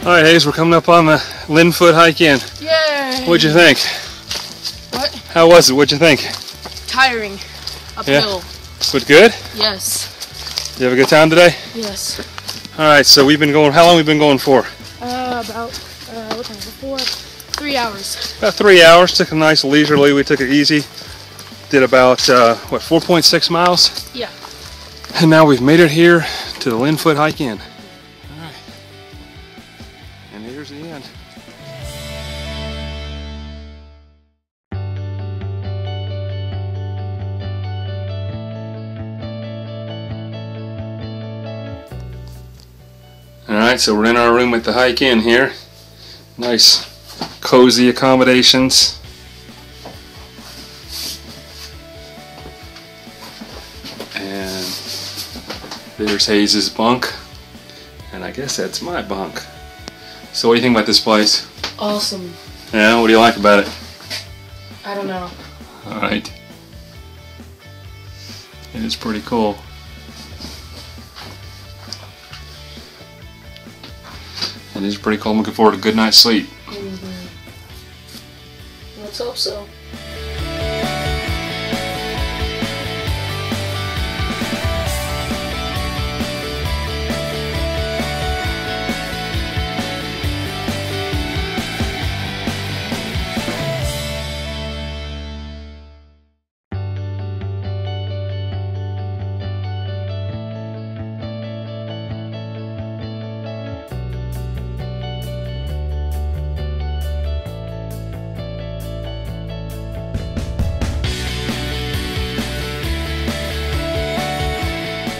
Alright, Hayes, we're coming up on the Linfoot hike in. Yay! What'd you think? What? How was it? What'd you think? Tiring. Uphill. Yeah. Was it good? Yes. You have a good time today? Yes. Alright, so we've been going, how long have we been going for? About, what time is it? 3 hours. About 3 hours. Took a nice leisurely. We took it easy. Did about, 4.6 miles? Yeah. And now we've made it here to the Linfoot hike in. Alright. And here's the end. Alright, so we're in our room at the hike in here. Nice cozy accommodations. And there's Hayes' bunk. And I guess that's my bunk. So what do you think about this place? Awesome. Yeah, what do you like about it? I don't know. Alright. It is pretty cool. It is pretty cool. I'm looking forward to a good night's sleep. Let's hope so.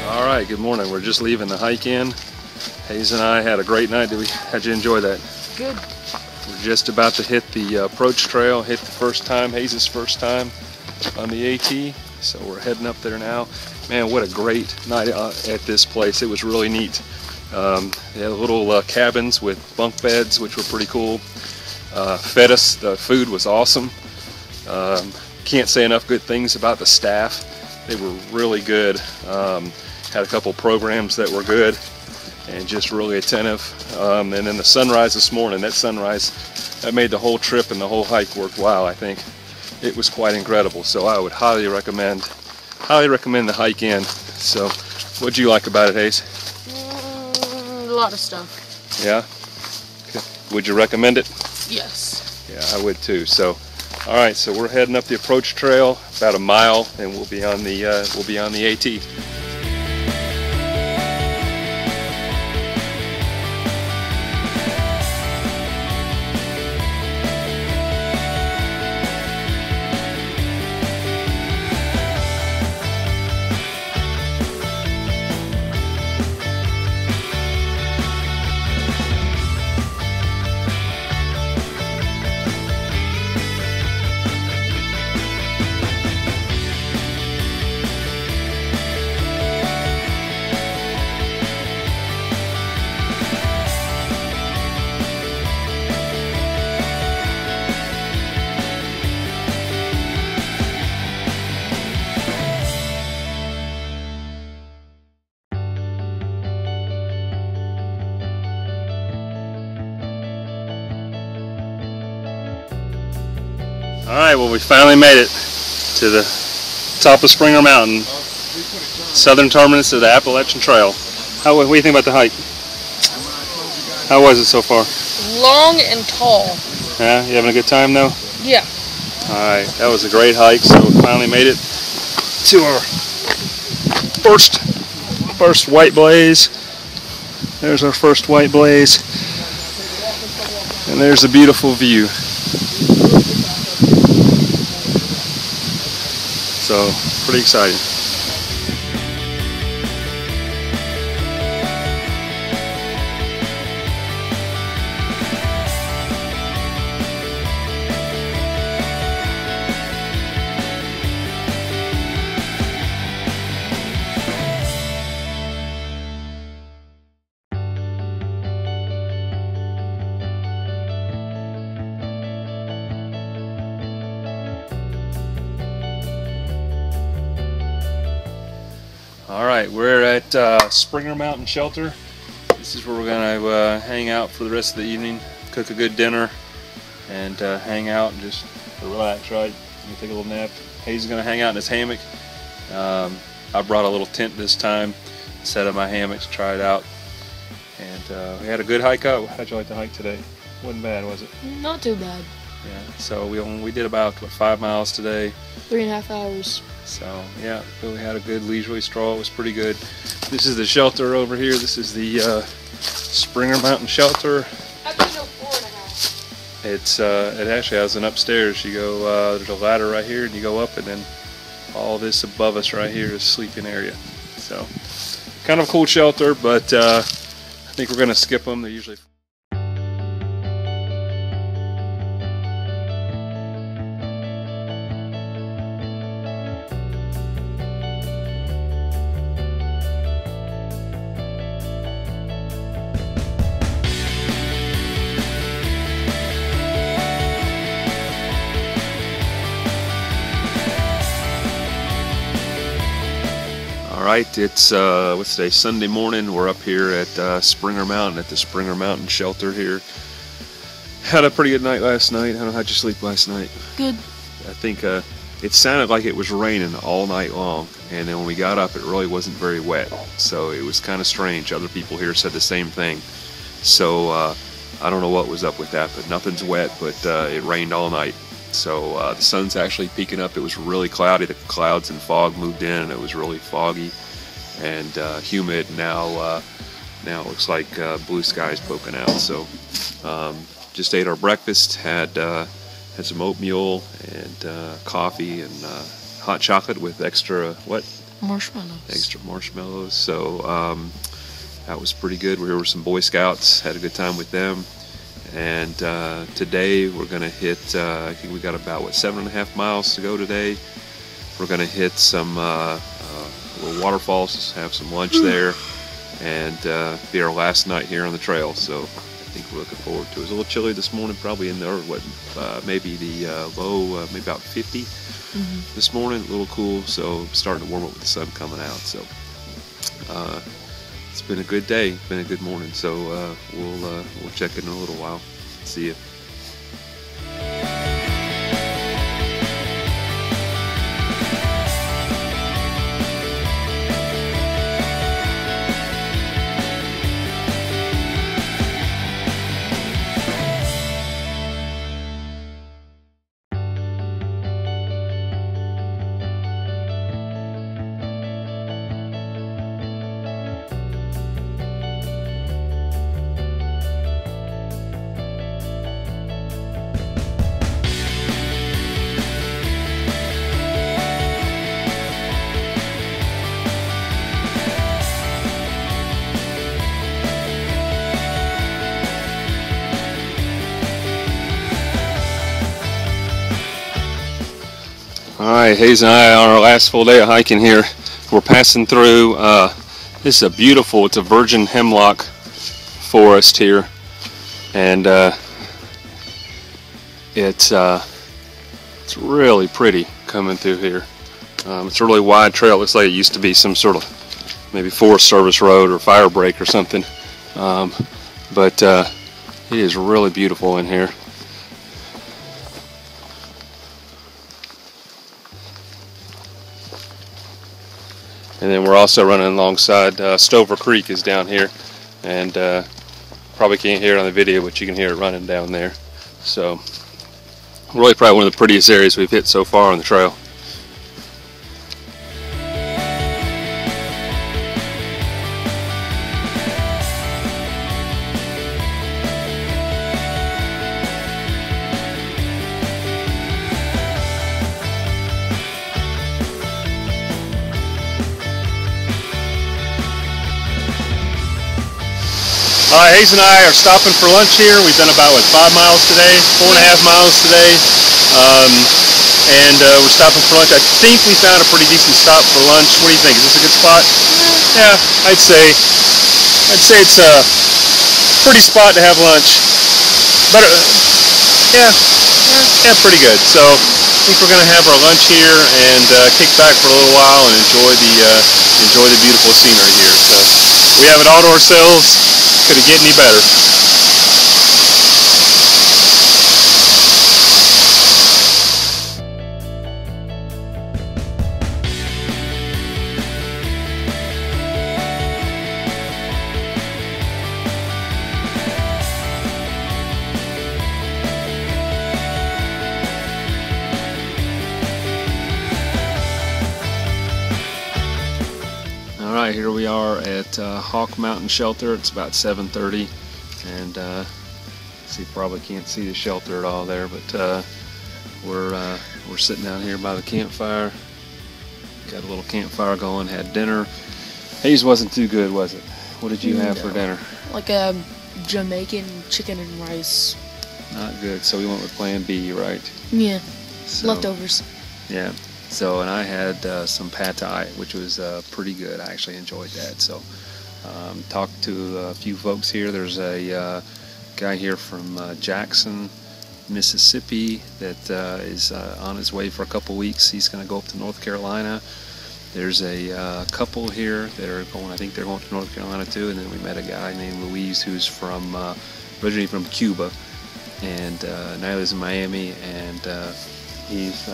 Alright, good morning. We're just leaving the hike in. Hayes and I had a great night. How'd you enjoy that? Good. We're just about to hit the approach trail, hit the first time, Hayes' first time on the AT. So we're heading up there now. Man, what a great night at this place. It was really neat. They had little cabins with bunk beds, which were pretty cool. Fed us, the food was awesome. Can't say enough good things about the staff. They were really good. Had a couple programs that were good and just really attentive. And then the sunrise this morning, that sunrise, that made the whole trip and the whole hike worthwhile. I think it was quite incredible. So I would highly recommend the hike in. So what'd you like about it, Hayes? A lot of stuff. Yeah? Okay. Would you recommend it? Yes. Yeah, I would too. So all right, so we're heading up the approach trail about a mile and we'll be on the AT. Alright, well we finally made it to the top of Springer Mountain, southern terminus of the Appalachian Trail. What do you think about the hike? How was it so far? Long and tall. Yeah, you having a good time though? Yeah. Alright, that was a great hike, so we finally made it to our first white blaze. There's our first white blaze. And there's a beautiful view. So, pretty exciting. All right, we're at Springer Mountain Shelter. This is where we're gonna hang out for the rest of the evening, cook a good dinner, and hang out and just relax, right? You take a little nap. Hayes is gonna hang out in his hammock. I brought a little tent this time, set up my hammock to try it out, and we had a good hike up. How'd you like the hike today? Wasn't bad, was it? Not too bad. Yeah. So we did about 5 miles today. 3.5 hours. So yeah, but we had a good leisurely stroll. It was pretty good. This is the shelter over here. This is the Springer Mountain Shelter. Actually, no, 4.5. It actually has an upstairs. You go there's a ladder right here, and you go up, and then all this above us right here is sleeping area. So kind of a cool shelter, but I think we're gonna skip them. They're usually. Alright, it's what's today? Sunday morning. We're up here at Springer Mountain, at the Springer Mountain Shelter here. Had a pretty good night last night. I don't know, how'd you sleep last night? Good. I think it sounded like it was raining all night long, and then when we got up it really wasn't very wet, so it was kind of strange. Other people here said the same thing, so I don't know what was up with that, but nothing's wet, but it rained all night. So the sun's actually peeking up. It was really cloudy. The clouds and fog moved in, and it was really foggy and humid. Now it looks like blue skies poking out. So just ate our breakfast. Had some oatmeal and coffee and hot chocolate with extra what? Marshmallows. Extra marshmallows. So that was pretty good. We were with some Boy Scouts. Had a good time with them. And today we're going to hit, I think we got about, 7.5 miles to go today. We're going to hit some little waterfalls, have some lunch there, and be our last night here on the trail. So I think we're looking forward to it. It was a little chilly this morning, probably in there, maybe the low, maybe about 50 this morning, a little cool, so starting to warm up with the sun coming out. So it's been a good day, been a good morning, so we'll check in a little while. See you. Alright, Hayes and I on our last full day of hiking here. We're passing through, this is it's a virgin hemlock forest here, and it's really pretty coming through here. It's a really wide trail. It looks like it used to be some sort of maybe Forest Service road or fire break or something, but it is really beautiful in here. And then we're also running alongside Stover Creek is down here, and probably can't hear it on the video, but you can hear it running down there. So really probably one of the prettiest areas we've hit so far on the trail. Alright, Hayes and I are stopping for lunch here. We've done about, 5 miles today, 4.5 miles today. And we're stopping for lunch. I think we found a pretty decent stop for lunch. What do you think? Is this a good spot? Yeah, I'd say it's a pretty spot to have lunch. Better, yeah, pretty good. So I think we're gonna have our lunch here and kick back for a little while and enjoy the beautiful scenery here. So we have it all to ourselves. Could it get any better? Alright, here we are at Hawk Mountain Shelter. It's about 7:30 and you probably can't see the shelter at all there, but we're sitting down here by the campfire. Got a little campfire going, had dinner. Haze wasn't too good, was it? What did you have for dinner? Like a Jamaican chicken and rice. Not good, so we went with plan B, right? Yeah, so, leftovers. Yeah. So, and I had some pad thai, which was pretty good. I actually enjoyed that. So, talked to a few folks here. There's a guy here from Jackson, Mississippi, that is on his way for a couple weeks. He's going to go up to North Carolina. There's a couple here that are going. I think they're going to North Carolina too. And then we met a guy named Luis, who's from originally from Cuba, and now he lives in Miami, and he's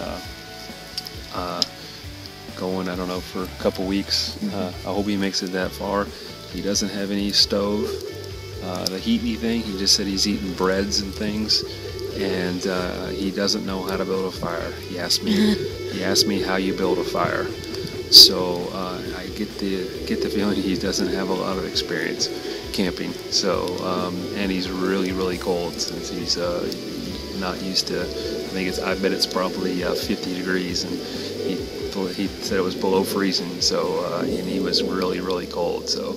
going, I don't know, for a couple weeks. I hope he makes it that far. He doesn't have any stove to heat anything. He just said he's eating breads and things, and he doesn't know how to build a fire. He asked me how you build a fire. So I get the feeling he doesn't have a lot of experience camping. So and he's really cold, since he's not used to. I bet it's probably 50 degrees, and he said it was below freezing. So and he was really cold. So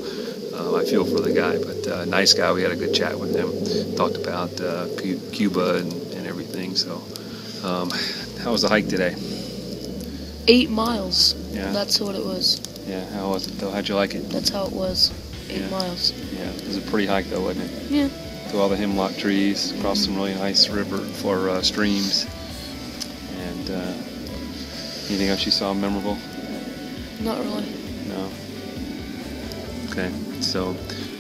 I feel for the guy, but nice guy. We had a good chat with him. Talked about Cuba and everything. So how was the hike today? 8 miles. Yeah. That's what it was. Yeah. How was it though? How'd you like it? That's how it was. 8 miles. Yeah. It was a pretty hike though, wasn't it? Yeah. Through all the hemlock trees, across some really nice streams. And anything else you saw memorable? Not really. No. Okay. So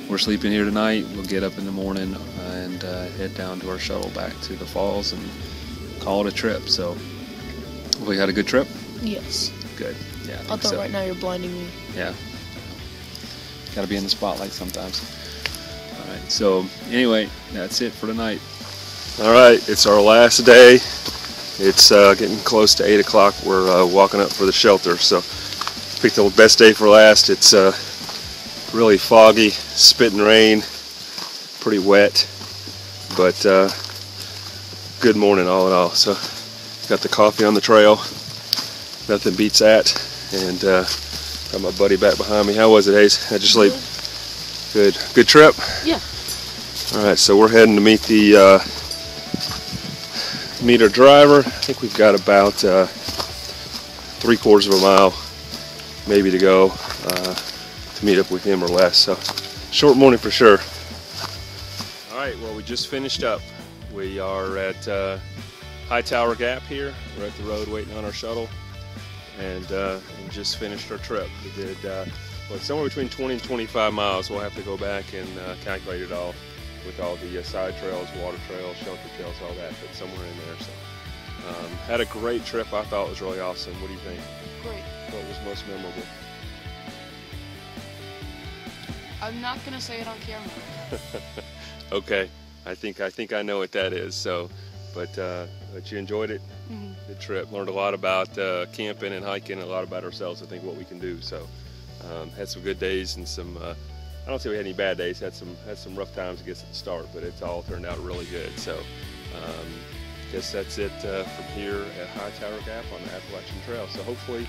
we're sleeping here tonight. We'll get up in the morning and head down to our shuttle back to the falls and call it a trip. So we had a good trip. Yes. Good. Yeah. I thought right now you're blinding me. Yeah. Got to be in the spotlight sometimes. All right. So anyway, that's it for tonight. All right. It's our last day. It's getting close to 8 o'clock. We're walking up for the shelter. So picked the best day for last. It's really foggy, spitting rain, pretty wet, but good morning all in all. So got the coffee on the trail. Nothing beats that, and got my buddy back behind me. How was it, Hayes? How'd you sleep? Good trip? Yeah. All right, so we're heading to meet our driver. I think we've got about 3/4 of a mile maybe to go to meet up with him or less. So short morning for sure. All right, well, we just finished up. We are at Hightower Gap here. We're at the road waiting on our shuttle, and just finished our trip. We did somewhere between 20 and 25 miles. We'll have to go back and calculate it all with all the side trails, water trails, shelter trails, all that, but somewhere in there. So had a great trip. I thought it was really awesome. What do you think? Great. What was most memorable? I'm not gonna say it on camera. Okay, I think I know what that is. So, but you enjoyed it. Mm-hmm. The trip, learned a lot about camping and hiking, and a lot about ourselves. I think what we can do. So, had some good days and some. I don't say we had any bad days. Had some rough times I guess at the start, but it's all turned out really good. So, guess that's it from here at Hightower Gap on the Appalachian Trail. So hopefully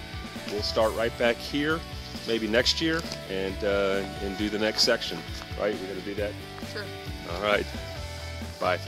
we'll start right back here, maybe next year, and do the next section. Right? We're gonna do that. Sure. All right. Bye.